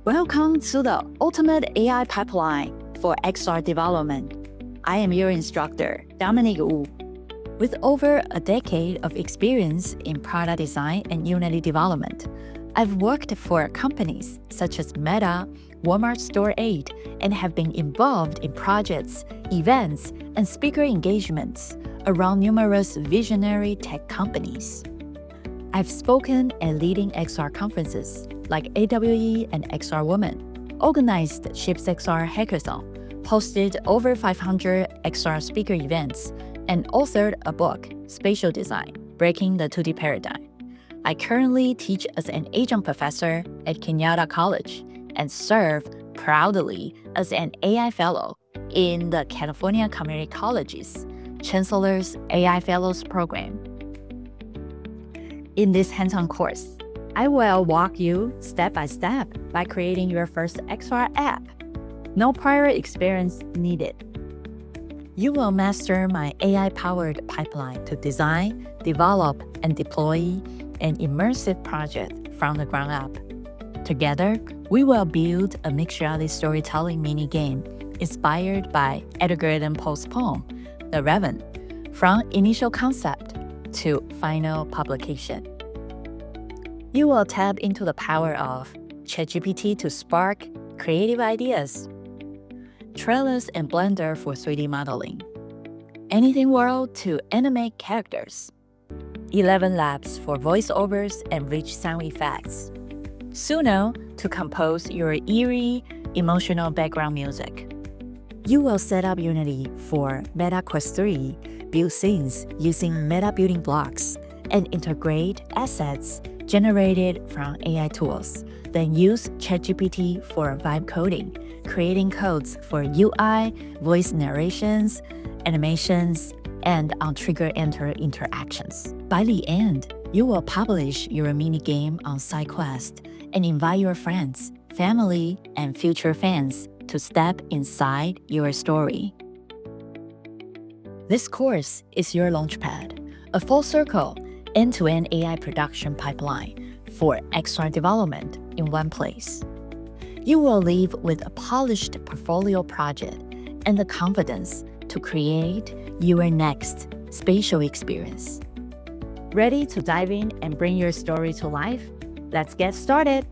Welcome to the ultimate AI pipeline for XR development. I am your instructor, Dominique Wu. With over a decade of experience in product design and Unity development, I've worked for companies such as Meta, Walmart Store 8, and have been involved in projects, events, and speaker engagements around numerous visionary tech companies. I've spoken at leading XR conferences like AWE and XR Women, organized Ships XR Hackathon, hosted over 500 XR speaker events, and authored a book, Spatial Design, Breaking the 2D Paradigm. I currently teach as an adjunct professor at Kenyatta College and serve proudly as an AI Fellow in the California Community College's Chancellor's AI Fellows Program. In this hands-on course, I will walk you step by step by creating your first XR app. No prior experience needed. You will master my AI-powered pipeline to design, develop, and deploy an immersive project from the ground up. Together, we will build a mixed-reality storytelling mini-game inspired by Edgar Allan Poe's poem, The Raven, from initial concept to final publication. You will tap into the power of ChatGPT to spark creative ideas, Trellis and Blender for 3D modeling, Anything World to animate characters, ElevenLabs for voiceovers and rich sound effects, Suno to compose your eerie, emotional background music. You will set up Unity for Meta Quest 3, build scenes using meta building blocks, and integrate assets generated from AI tools. Then use ChatGPT for vibe coding, creating codes for UI, voice narrations, animations, and on-trigger enter interactions. By the end, you will publish your mini-game on SideQuest and invite your friends, family, and future fans to step inside your story. This course is your launchpad, a full circle, end-to-end AI production pipeline for XR development in one place. You will leave with a polished portfolio project and the confidence to create your next spatial experience. Ready to dive in and bring your story to life? Let's get started!